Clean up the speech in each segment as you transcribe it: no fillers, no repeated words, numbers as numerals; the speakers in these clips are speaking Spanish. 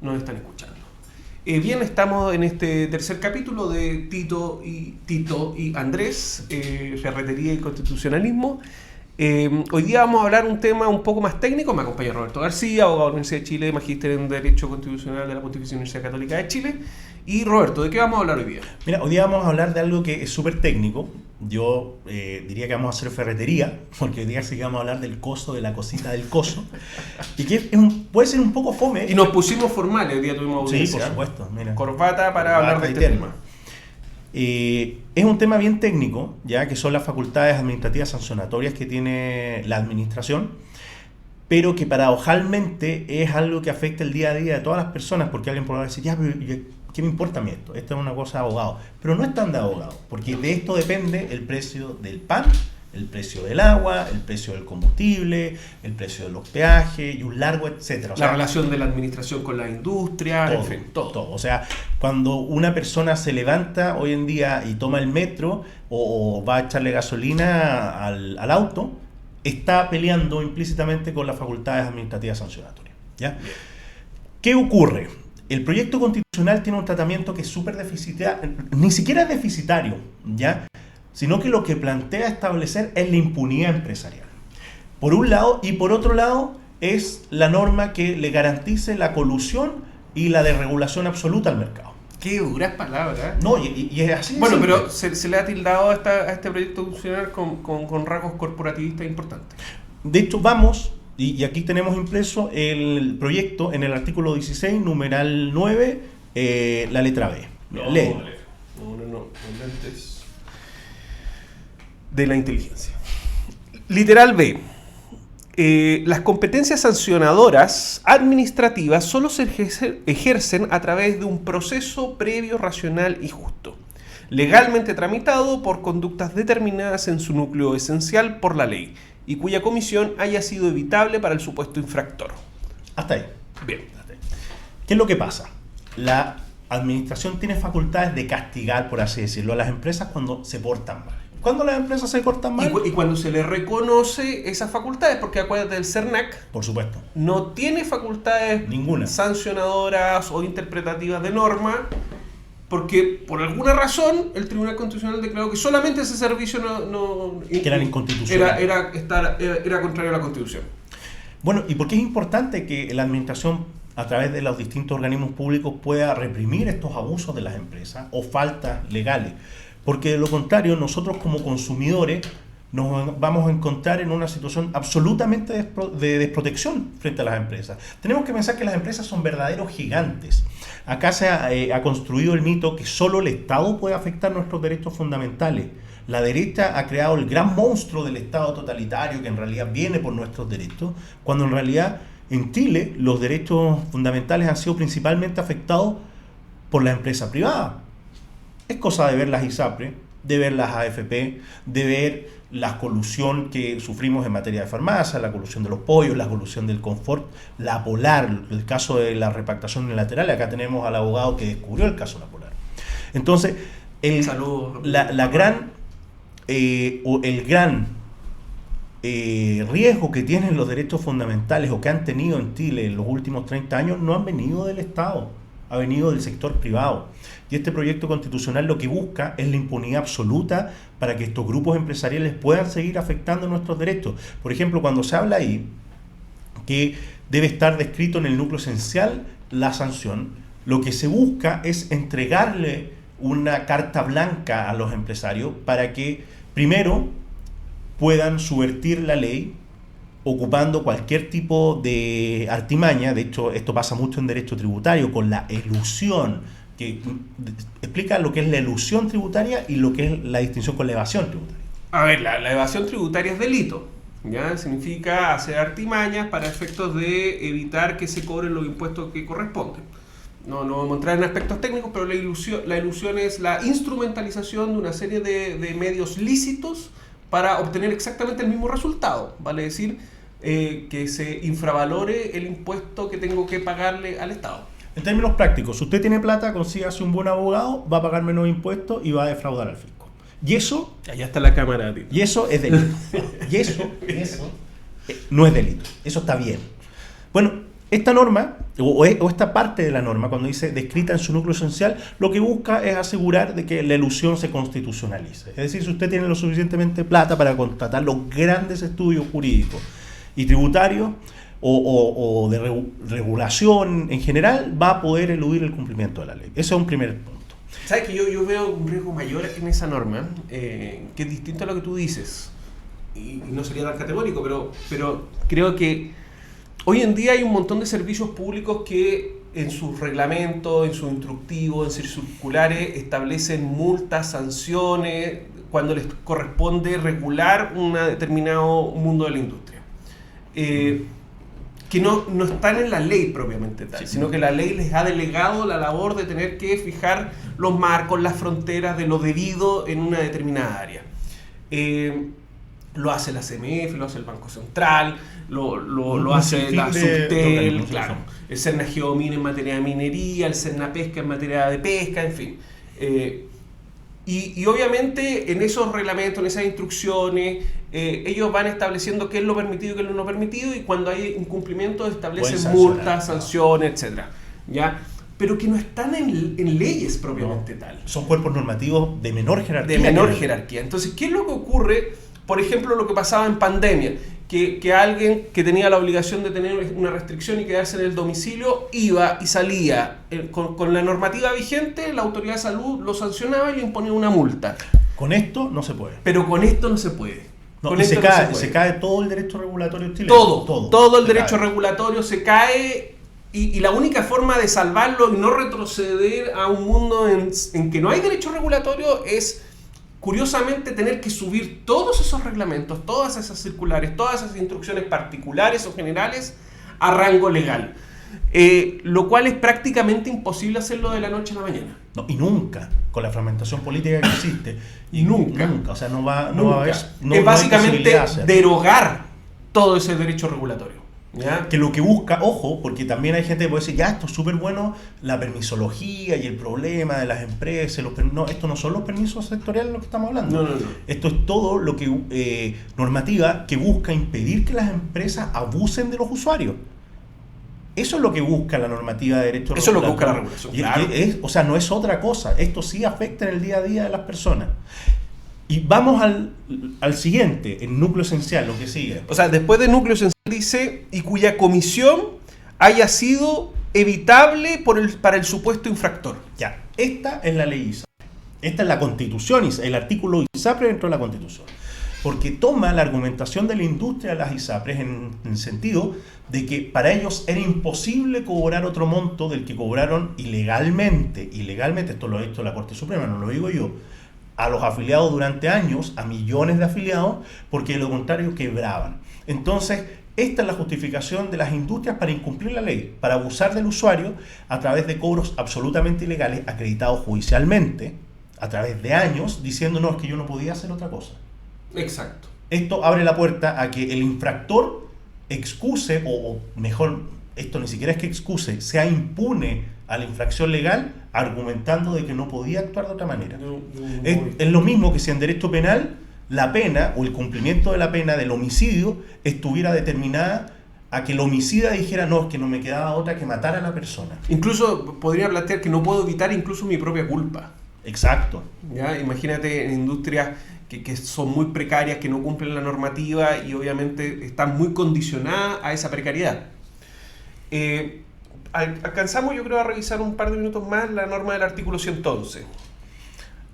nos están escuchando. Bien, estamos en este tercer capítulo de Tito y Andrés, Ferretería y Constitucionalismo. Hoy día vamos a hablar un tema un poco más técnico. Me acompaña Roberto García, abogado de la Universidad de Chile, magíster en Derecho Constitucional de la Pontificia Universidad Católica de Chile. Y Roberto, ¿de qué vamos a hablar hoy día? Mira, hoy día vamos a hablar de algo que es súper técnico. Yo diría que vamos a hacer ferretería, porque hoy día sí que vamos a hablar del coso, de la cosita del coso. Y que puede ser un poco fome. Y nos pusimos formales, hoy día tuvimos audiencia. Sí, por supuesto. Mira. Corbata para hablar de este tema. Es un tema bien técnico, ya que son las facultades administrativas sancionatorias que tiene la administración, pero que paradojalmente es algo que afecta el día a día de todas las personas, porque alguien podrá decir, ya, pero ¿qué me importa a mí esto? Esto es una cosa de abogado. Pero no es tan de abogado, porque de esto depende el precio del pan, el precio del agua, el precio del combustible, el precio de los peajes y un largo etcétera. La relación de la administración con la industria, todo, en fin, todo. O sea, cuando una persona se levanta hoy en día y toma el metro o va a echarle gasolina al auto, está peleando implícitamente con las facultades administrativas sancionatorias, ¿ya? ¿Qué ocurre? El proyecto constitucional tiene un tratamiento que es súper deficitario, ni siquiera es deficitario, ¿ya? Sino que lo que plantea establecer es la impunidad empresarial. Por un lado, y por otro lado, es la norma que le garantice la colusión y la desregulación absoluta al mercado. Qué duras palabras. No, y es así. Bueno, pero se le ha tildado a este proyecto constitucional con rasgos corporativistas importantes. De hecho, vamos, y aquí tenemos impreso el proyecto en el artículo 16, numeral 9, la letra B. Lee. No, lentes de la inteligencia. Literal B. Las competencias sancionadoras administrativas solo se ejercen a través de un proceso previo, racional y justo, legalmente tramitado por conductas determinadas en su núcleo esencial por la ley y cuya comisión haya sido evitable para el supuesto infractor. Hasta ahí. Bien. Hasta ahí. ¿Qué es lo que pasa? La administración tiene facultades de castigar, por así decirlo, a las empresas cuando se portan mal. ¿Cuándo las empresas se portan mal? Y cuando se les reconoce esas facultades, porque acuérdate del CERNAC, por supuesto, no tiene facultades ninguna sancionadoras o interpretativas de norma, porque por alguna razón el Tribunal Constitucional declaró que solamente ese servicio que eran inconstitucionales. Era contrario a la Constitución. Bueno, ¿y por qué es importante que la administración a través de los distintos organismos públicos pueda reprimir estos abusos de las empresas o faltas legales? Porque de lo contrario, nosotros como consumidores nos vamos a encontrar en una situación absolutamente de desprotección frente a las empresas. Tenemos que pensar que las empresas son verdaderos gigantes. Acá se ha construido el mito que solo el Estado puede afectar nuestros derechos fundamentales. La derecha ha creado el gran monstruo del Estado totalitario que en realidad viene por nuestros derechos, cuando en realidad en Chile los derechos fundamentales han sido principalmente afectados por la empresa privada. Es cosa de ver las ISAPRE, de ver las AFP, de ver la colusión que sufrimos en materia de farmacia, la colusión de los pollos, la colusión del confort, la Polar, el caso de la repactación unilateral. Acá tenemos al abogado que descubrió el caso de la Polar. Entonces, el gran riesgo que tienen los derechos fundamentales o que han tenido en Chile en los últimos 30 años no han venido del Estado, ha venido del sector privado. Y este proyecto constitucional lo que busca es la impunidad absoluta para que estos grupos empresariales puedan seguir afectando nuestros derechos. Por ejemplo, cuando se habla ahí que debe estar descrito en el núcleo esencial la sanción, lo que se busca es entregarle una carta blanca a los empresarios para que, primero, puedan subvertir la ley ocupando cualquier tipo de artimaña. De hecho, esto pasa mucho en derecho tributario, con la elusión, que explica lo que es la elusión tributaria y lo que es la distinción con la evasión tributaria. A ver, la evasión tributaria es delito, ¿ya? Significa hacer artimañas para efectos de evitar que se cobren los impuestos que corresponden. No vamos a entrar en aspectos técnicos, pero la ilusión es la instrumentalización de una serie de medios lícitos para obtener exactamente el mismo resultado, vale decir, que se infravalore el impuesto que tengo que pagarle al Estado. En términos prácticos, si usted tiene plata, consígase un buen abogado, va a pagar menos impuestos y va a defraudar al fisco. Y eso... Allá está la cámara, tío. Y eso es delito. Y eso no es delito. Eso está bien. Bueno, esta norma o esta parte de la norma, cuando dice descrita en su núcleo esencial, lo que busca es asegurar de que la elusión se constitucionalice. Es decir, si usted tiene lo suficientemente plata para contratar los grandes estudios jurídicos y tributarios o de regulación en general, va a poder eludir el cumplimiento de la ley. Ese es un primer punto. ¿Sabes que yo veo un riesgo mayor en esa norma, que es distinto a lo que tú dices? Y no sería tan categórico, pero creo que hoy en día hay un montón de servicios públicos que en sus reglamentos, en sus instructivos, en sus circulares establecen multas, sanciones, cuando les corresponde regular un determinado mundo de la industria. Que no están en la ley propiamente tal, sino que la ley les ha delegado la labor de tener que fijar los marcos, las fronteras de lo debido en una determinada área. Lo hace la CMF, lo hace el Banco Central, lo hace la Subtel, claro, el Cernageomin en materia de minería, el Cernapesca en materia de pesca, en fin. Y obviamente en esos reglamentos, en esas instrucciones, ellos van estableciendo qué es lo permitido y qué es lo no permitido, y cuando hay incumplimiento establecen multas, sanciones, etcétera, ¿ya? Pero que no están en leyes propiamente tal. Son cuerpos normativos de menor jerarquía. De menor jerarquía. Entonces, ¿qué es lo que ocurre? Por ejemplo, lo que pasaba en pandemia, que alguien que tenía la obligación de tener una restricción y quedarse en el domicilio iba y salía. Con la normativa vigente, la autoridad de salud lo sancionaba y le imponía una multa. Con esto no se puede. Pero con esto no se puede. No, y se cae todo el derecho regulatorio chileno. Todo el derecho regulatorio se cae, y la única forma de salvarlo y no retroceder a un mundo en que no hay derecho regulatorio es, curiosamente, tener que subir todos esos reglamentos, todas esas circulares, todas esas instrucciones particulares o generales a rango legal. Lo cual es prácticamente imposible hacerlo de la noche a la mañana. No, y nunca, con la fragmentación política que existe. Y nunca. O sea, no va a haber... es básicamente derogar todo ese derecho regulatorio. ¿Ya? Que lo que busca, ojo, porque también hay gente que puede decir, ya, esto es súper bueno, la permisología y el problema de las empresas, no, esto no son los permisos sectoriales de lo que estamos hablando. No. Esto es todo lo que normativa que busca impedir que las empresas abusen de los usuarios. Eso es lo que busca la normativa de derecho. Eso es lo que busca la regulación. Claro. O sea, no es otra cosa. Esto sí afecta en el día a día de las personas. Y vamos al siguiente, el núcleo esencial, lo que sigue. O sea, después de núcleo esencial dice, y cuya comisión haya sido evitable para el supuesto infractor. Ya, esta es la ley ISAPRE. Esta es la Constitución, el artículo ISAPRE dentro de la Constitución. Porque toma la argumentación de la industria de las ISAPRES en el sentido de que para ellos era imposible cobrar otro monto del que cobraron ilegalmente, esto lo ha dicho la Corte Suprema, no lo digo yo, a los afiliados durante años, a millones de afiliados, porque de lo contrario quebraban. Entonces, esta es la justificación de las industrias para incumplir la ley, para abusar del usuario a través de cobros absolutamente ilegales, acreditados judicialmente, a través de años, diciendo, no, es que yo no podía hacer otra cosa. Exacto. Esto abre la puerta a que el infractor excuse, o mejor, esto ni siquiera es que excuse, sea impune a la infracción legal, argumentando de que no podía actuar de otra manera. Es lo mismo que si en derecho penal la pena o el cumplimiento de la pena del homicidio estuviera determinada a que el homicida dijera, no, es que no me quedaba otra que matar a la persona. Incluso podría plantear que no puedo evitar incluso mi propia culpa. Exacto. ¿Ya? Imagínate en industrias que son muy precarias, que no cumplen la normativa y obviamente están muy condicionadas a esa precariedad. Alcanzamos, yo creo, a revisar un par de minutos más la norma del artículo 111.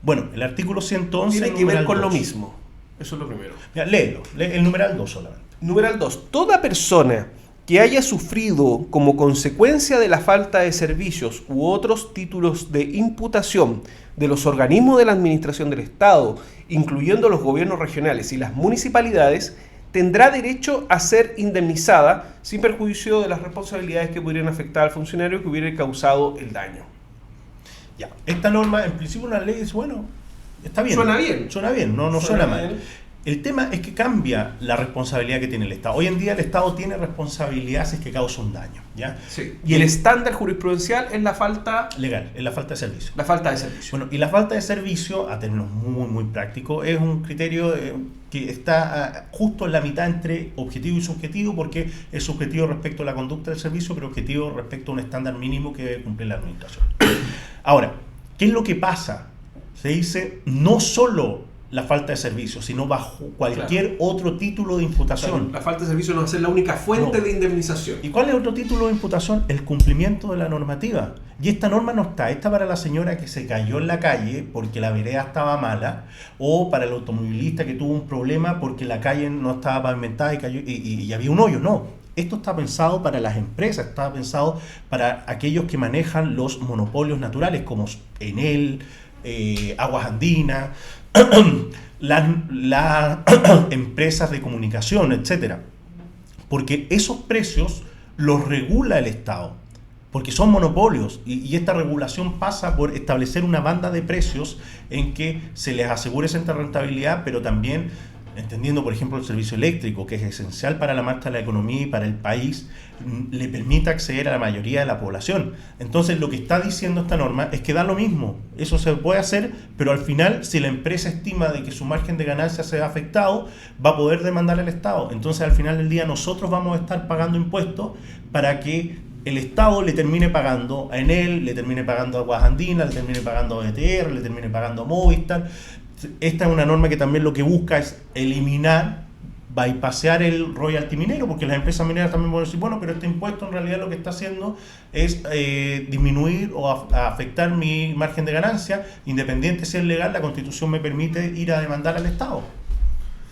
Bueno, el artículo 111... Tiene que ver con lo mismo. Eso es lo primero. Ya, léelo, lee el numeral 2 solamente. Numeral 2. Toda persona que haya sufrido como consecuencia de la falta de servicios u otros títulos de imputación de los organismos de la administración del Estado, incluyendo los gobiernos regionales y las municipalidades, tendrá derecho a ser indemnizada sin perjuicio de las responsabilidades que pudieran afectar al funcionario que hubiera causado el daño. Ya, esta norma, en principio una ley es, bueno, está bien. Suena bien. Suena bien, no suena mal. El tema es que cambia la responsabilidad que tiene el Estado. Hoy en día el Estado tiene responsabilidad si es que causa un daño, ¿ya? Sí. Y el estándar jurisprudencial es la falta... legal, es la falta de servicio. La falta de servicio. Bueno, y la falta de servicio, a términos muy, muy prácticos, es un criterio que está justo en la mitad entre objetivo y subjetivo, porque es subjetivo respecto a la conducta del servicio, pero objetivo respecto a un estándar mínimo que debe cumplir la administración. Ahora, ¿qué es lo que pasa? Se dice no solo la falta de servicio, sino bajo cualquier otro título de imputación. O sea, la falta de servicio no va a ser la única fuente de indemnización. ¿Y cuál es otro título de imputación? El cumplimiento de la normativa. Y esta norma no está. Esta para la señora que se cayó en la calle porque la vereda estaba mala, o para el automovilista que tuvo un problema porque la calle no estaba pavimentada y, cayó, y había un hoyo. No. Esto está pensado para las empresas, está pensado para aquellos que manejan los monopolios naturales, como Enel, Aguas Andinas, las empresas de comunicación, etcétera, porque esos precios los regula el Estado, porque son monopolios, y esta regulación pasa por establecer una banda de precios en que se les asegure esa rentabilidad, pero también entendiendo, por ejemplo, el servicio eléctrico, que es esencial para la marcha de la economía y para el país, le permita acceder a la mayoría de la población. Entonces, lo que está diciendo esta norma es que da lo mismo. Eso se puede hacer, pero al final, si la empresa estima de que su margen de ganancia se ve afectado, va a poder demandar al Estado. Entonces, al final del día, nosotros vamos a estar pagando impuestos para que el Estado le termine pagando a Enel, le termine pagando a Aguas Andinas, le termine pagando a BTR, le termine pagando a Movistar. Esta es una norma que también lo que busca es eliminar, bypassear el royalty minero, porque las empresas mineras también pueden decir, bueno, pero este impuesto en realidad lo que está haciendo es disminuir o afectar mi margen de ganancia, independiente si es legal, la Constitución me permite ir a demandar al Estado.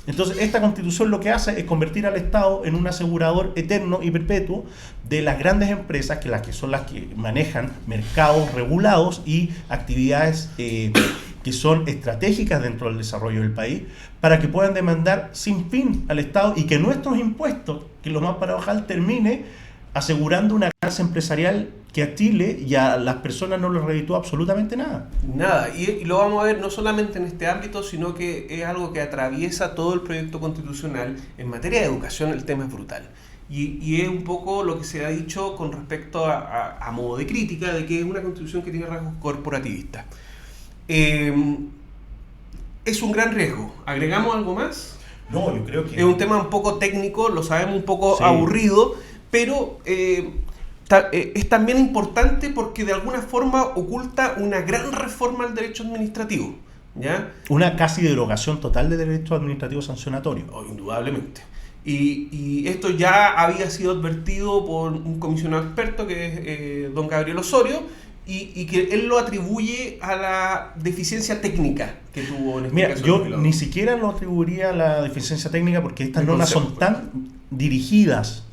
Entonces, esta Constitución lo que hace es convertir al Estado en un asegurador eterno y perpetuo de las grandes empresas, que son las que manejan mercados regulados y actividades que son estratégicas dentro del desarrollo del país, para que puedan demandar sin fin al Estado y que nuestros impuestos, que es lo más paradojal, termine asegurando una ganancia empresarial que a Chile y a las personas no les reditúa absolutamente nada. Nada, y lo vamos a ver no solamente en este ámbito, sino que es algo que atraviesa todo el proyecto constitucional. En materia de educación el tema es brutal. Y es un poco lo que se ha dicho con respecto a modo de crítica, de que es una constitución que tiene rasgos corporativistas. Es un gran riesgo. ¿Agregamos algo más? No, yo creo que... Es un tema un poco técnico, lo sabemos, un poco aburrido, pero es también importante porque de alguna forma oculta una gran reforma al derecho administrativo, ¿ya? Una casi derogación total de derecho administrativo sancionatorio. Oh, indudablemente. Y esto ya había sido advertido por un comisionado experto que es don Gabriel Osorio, y que él lo atribuye a la deficiencia técnica que tuvo en este caso. Yo ni siquiera lo atribuiría a la deficiencia técnica, porque estas normas son tan dirigidas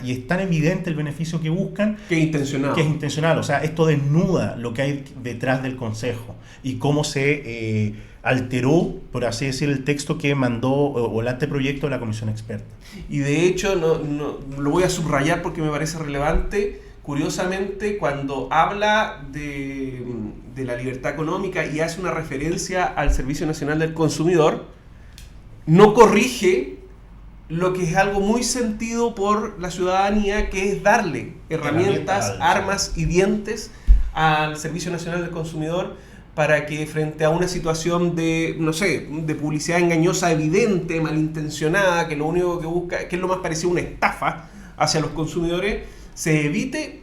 y es tan evidente el beneficio que buscan, que es intencional. O sea, esto desnuda lo que hay detrás del Consejo y cómo se alteró, por así decir, el texto que mandó o el anteproyecto de la comisión experta. Y de hecho, no lo voy a subrayar porque me parece relevante. Curiosamente, cuando habla de la libertad económica y hace una referencia al Servicio Nacional del Consumidor, no corrige lo que es algo muy sentido por la ciudadanía, que es darle herramientas, armas y dientes al Servicio Nacional del Consumidor para que frente a una situación de, no sé, de publicidad engañosa evidente, malintencionada, que lo único que busca, que es lo más parecido a una estafa hacia los consumidores, se evite,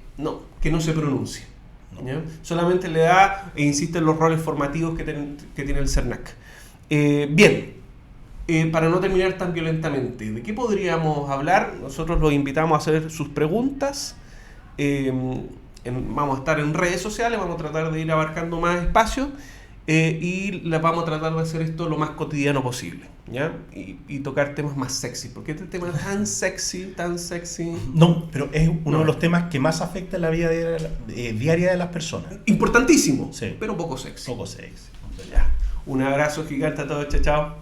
que no se pronuncie. ¿Ya? Solamente le da e insiste en los roles formativos que tiene el CERNAC. Bien, para no terminar tan violentamente, ¿de qué podríamos hablar? Nosotros los invitamos a hacer sus preguntas. Vamos a estar en redes sociales, vamos a tratar de ir abarcando más espacios y vamos a tratar de hacer esto lo más cotidiano posible, ¿ya? Y tocar temas más sexy, porque este tema es tan sexy. No, pero es uno de los temas que más afecta la vida diaria de las personas. Importantísimo, sí, pero poco sexy. Poco sexy. Ya. Un abrazo gigante a todos, chao.